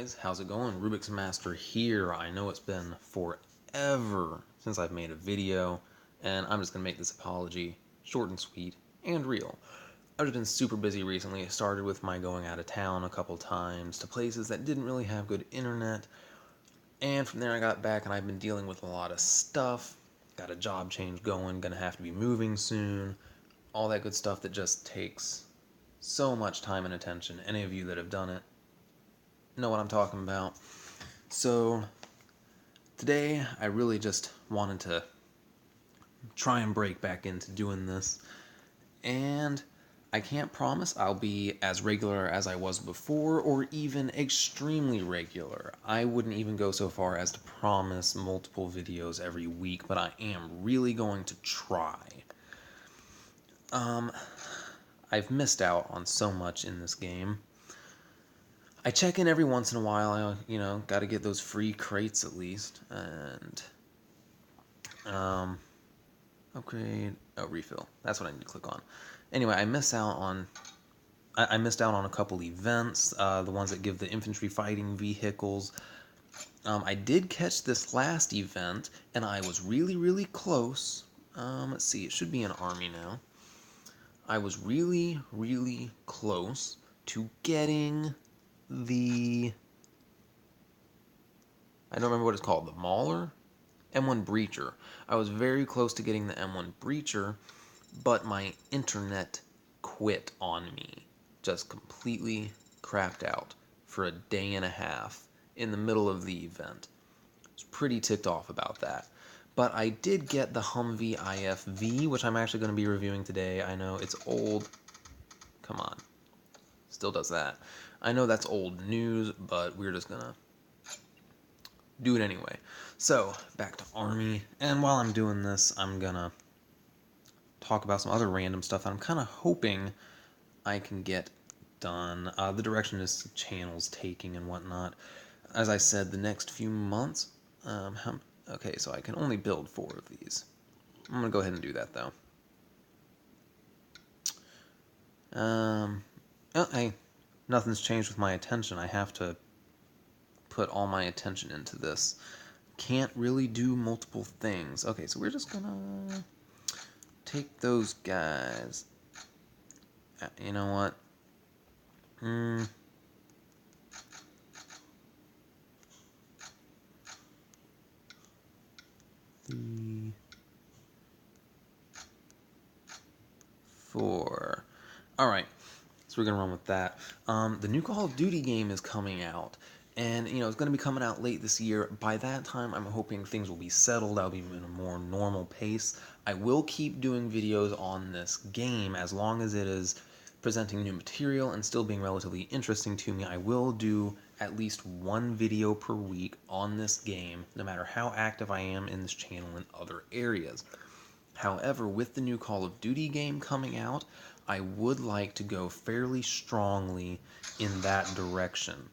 Guys, how's it going? Rubik's Master here. I know it's been forever since I've made a video, and I'm just going to make this apology short and sweet and real. I've just been super busy recently. It started with my going out of town a couple times to places that didn't really have good internet, and from there I got back and I've been dealing with a lot of stuff. Got a job change going, gonna have to be moving soon, all that good stuff that just takes so much time and attention. Any of you that have done it know what I'm talking about. So today I really just wanted to try and break back into doing this, and I can't promise I'll be as regular as I was before or even extremely regular. I wouldn't even go so far as to promise multiple videos every week, but I am really going to try. I've missed out on so much in this game. I check in every once in a while. Got to get those free crates at least, and upgrade. Oh, refill. That's what I need to click on. Anyway, I missed out on a couple events. The ones that give the infantry fighting vehicles. I did catch this last event, and I was really close. Let's see. It should be an army now. I was really close to getting the... I don't remember what it's called. The Mauler? M1 Breacher. I was very close to getting the M1 Breacher, but my internet quit on me. Just completely crapped out for a day and a half in the middle of the event. I was pretty ticked off about that. But I did get the Humvee IFV, which I'm actually going to be reviewing today. I know it's old. Come on. Still does that. I know that's old news, but we're just going to do it anyway. So, back to Army, and while I'm doing this, I'm gonna talk about some other random stuff that I'm kind of hoping I can get done. The direction this channel's taking and whatnot. As I said, the next few months, okay, so I can only build 4 of these. I'm gonna go ahead and do that, though. Hey, nothing's changed with my attention. I have to put all my attention into this. Can't really do multiple things. Okay, so we're just gonna take those guys. You know what? Three, 4. Alright, so we're gonna run with that. The new Call of Duty game is coming out, and it's gonna be coming out late this year. By that time, I'm hoping things will be settled. I'll be in a more normal pace. I will keep doing videos on this game as long as it is presenting new material and still being relatively interesting to me. I will do at least 1 video per week on this game, no matter how active I am in this channel in other areas. However, with the new Call of Duty game coming out, I would like to go fairly strongly in that direction.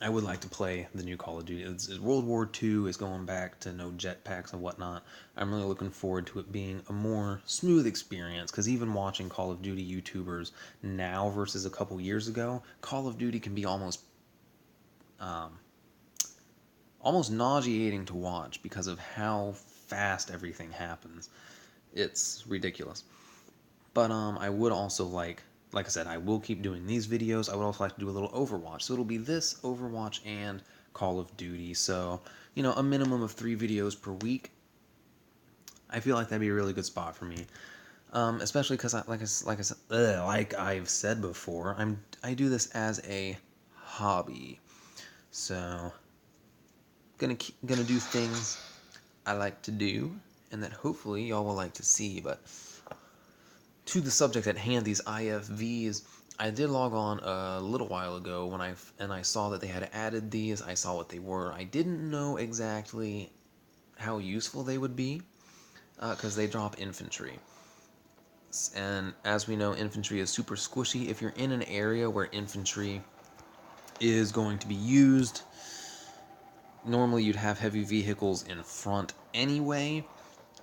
I would like to play the new Call of Duty. World War II is going back to no jetpacks and whatnot. I'm really looking forward to it being a more smooth experience, because even watching Call of Duty YouTubers now versus a couple years ago, Call of Duty can be almost nauseating to watch because of how fast everything happens. It's ridiculous. But I would also like I said, I will keep doing these videos. I would also like to do a little Overwatch. So it'll be this, Overwatch, and Call of Duty. So, a minimum of 3 videos per week. I feel like that'd be a really good spot for me. Especially because, like I've said before, I do this as a hobby. So, gonna do things I like to do, and that hopefully y'all will like to see. But to the subject at hand, these IFVs, I did log on a little while ago and I saw that they had added these. I saw what they were. I didn't know exactly how useful they would be, because they drop infantry. And as we know, infantry is super squishy. If you're in an area where infantry is going to be used, normally you'd have heavy vehicles in front anyway.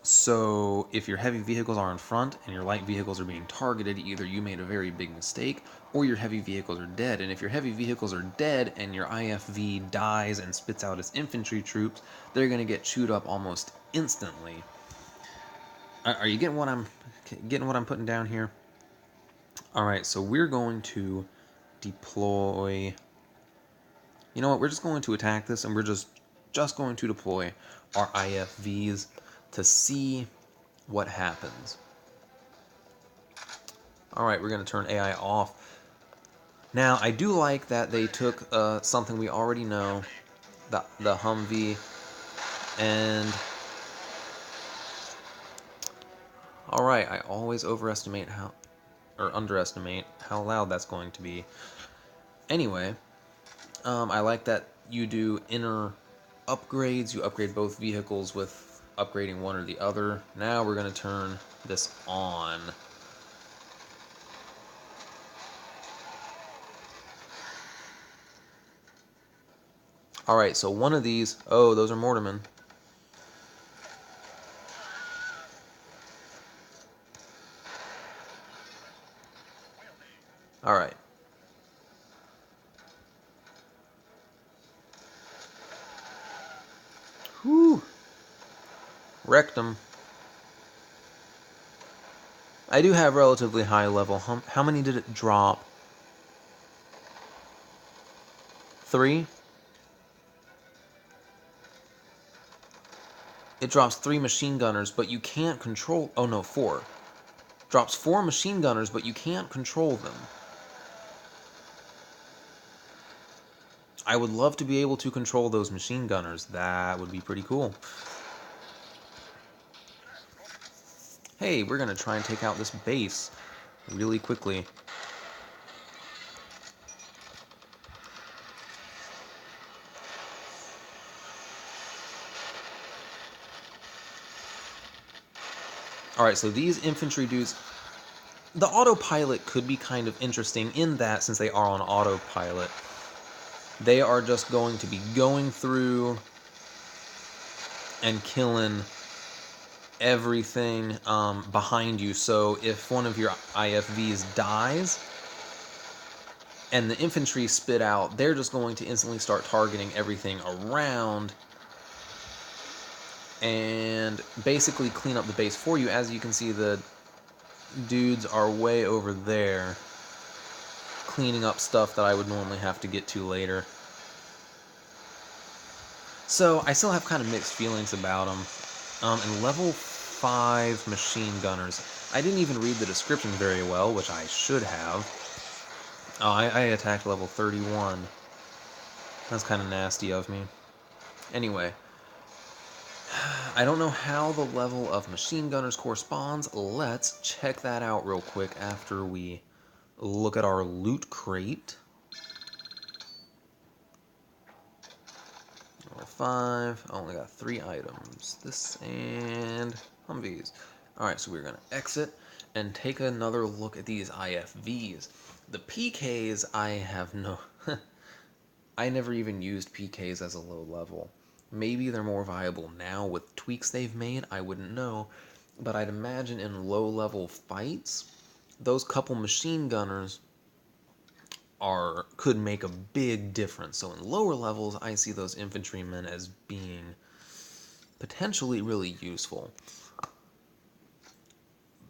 So if your heavy vehicles are in front and your light vehicles are being targeted, either you made a very big mistake or your heavy vehicles are dead. And if your heavy vehicles are dead and your IFV dies and spits out its infantry troops, they're going to get chewed up almost instantly. Are you getting what I'm putting down here? All right, so we're going to deploy. You know what? We're just going to attack this, and we're just going to deploy our IFVs to see what happens. All right, we're going to turn AI off. Now, I do like that they took something we already know, the Humvee, and all right, I always underestimate how loud that's going to be. Anyway, I like that you do inner upgrades. You upgrade both vehicles with upgrading one or the other. Now we're going to turn this on. Alright, so one of these... Oh, those are Mortarmen. Alright. Whew. Wrecked them. I do have relatively high level. How many did it drop? 3? It drops 3 machine gunners, but you can't control... Oh no, 4. Drops 4 machine gunners, but you can't control them. I would love to be able to control those machine gunners. That would be pretty cool. Hey, we're going to try and take out this base really quickly. Alright, so these infantry dudes... The autopilot could be kind of interesting in that, since they are on autopilot, they are just going to be going through and killing everything behind you. So if one of your IFVs dies and the infantry spit out, they're just going to instantly start targeting everything around and basically clean up the base for you. As you can see, the dudes are way over there cleaning up stuff that I would normally have to get to later. So I still have kind of mixed feelings about them. And level 5 machine gunners. I didn't even read the description very well, which I should have. Oh, I attacked level 31. That's kind of nasty of me. Anyway, I don't know how the level of machine gunners corresponds. Let's check that out real quick after we look at our loot crate. Level 5. I only got 3 items. This and Humvees. Alright, so we're going to exit and take another look at these IFVs. The PKs, I have no... I never even used PKs as a low level. Maybe they're more viable now with tweaks they've made, I wouldn't know. But I'd imagine in low level fights, those couple machine gunners could make a big difference. So in lower levels, I see those infantrymen as being potentially really useful.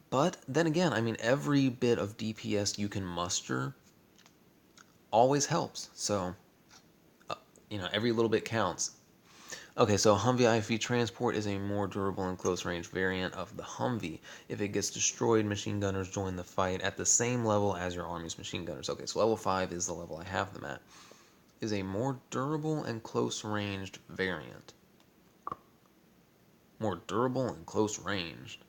But then again, I mean, every bit of DPS you can muster always helps. So, you know, every little bit counts. Okay, so Humvee IFV transport is a more durable and close-range variant of the Humvee. If it gets destroyed, machine gunners join the fight at the same level as your army's machine gunners. Okay, so level 5 is the level I have them at. Is a more durable and close-ranged variant. More durable and close-ranged.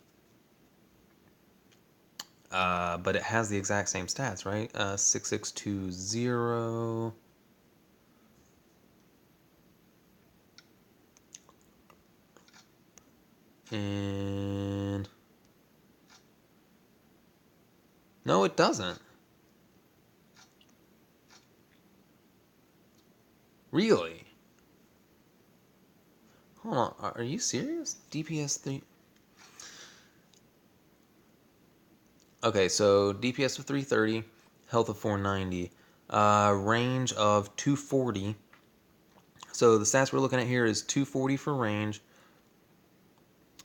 But it has the exact same stats, right? 6620... And... No, it doesn't. Really? Hold on, are you serious? DPS 3... Okay, so DPS of 330, health of 490, range of 240. So the stats we're looking at here is 240 for range.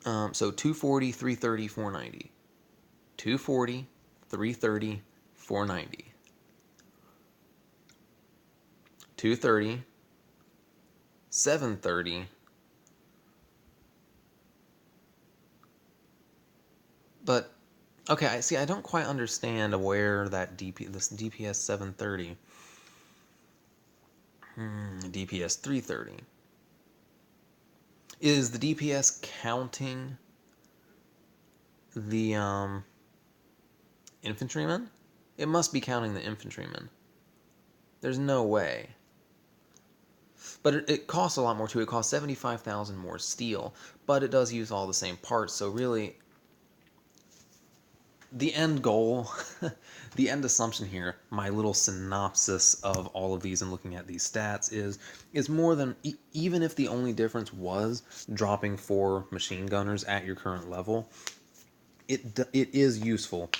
So 240, 330, 490. 240, 330, 490. 230, 730. But okay, I see. I don't quite understand where that this DPS 730, DPS 330. Is the DPS counting the infantryman? It must be counting the infantryman. There's no way. But it costs a lot more too. It costs 75,000 more steel, but it does use all the same parts. So really, the end goal, the end assumption here, my little synopsis of all of these and looking at these stats is more than, even if the only difference was dropping 4 machine gunners at your current level, it is useful.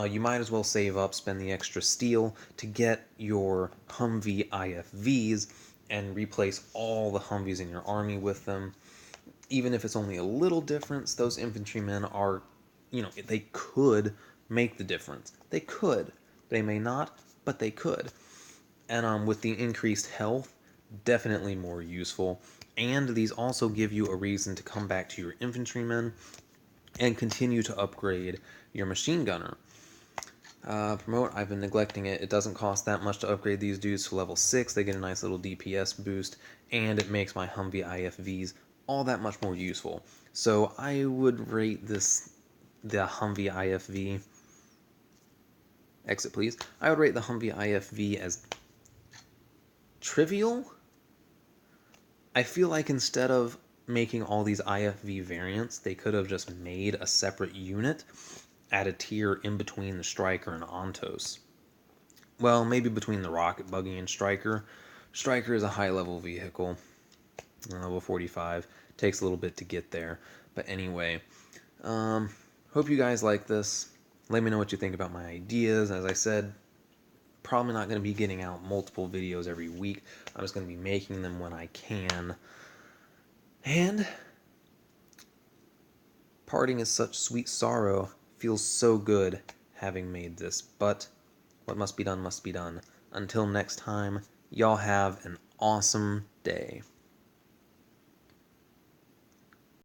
You might as well save up, spend the extra steel to get your Humvee IFVs and replace all the Humvees in your army with them. Even if it's only a little difference, those infantrymen are, they could make the difference. They could. They may not, but they could. And with the increased health, definitely more useful. And these also give you a reason to come back to your infantrymen and continue to upgrade your machine gunner. Promote, I've been neglecting it. It doesn't cost that much to upgrade these dudes to level 6. They get a nice little DPS boost, and it makes my Humvee IFVs all that much more useful. So I would rate the Humvee IFV, exit please, I would rate the Humvee IFV as trivial. I feel like instead of making all these IFV variants, they could have just made a separate unit at a tier in between the Striker and Ontos. Well, maybe between the Rocket Buggy and Striker. Striker is a high-level vehicle, level 45. Takes a little bit to get there. But anyway, hope you guys like this. Let me know what you think about my ideas. As I said, probably not going to be getting out multiple videos every week. I'm just going to be making them when I can. And parting is such sweet sorrow. Feels so good having made this. But what must be done must be done. Until next time, y'all have an awesome day.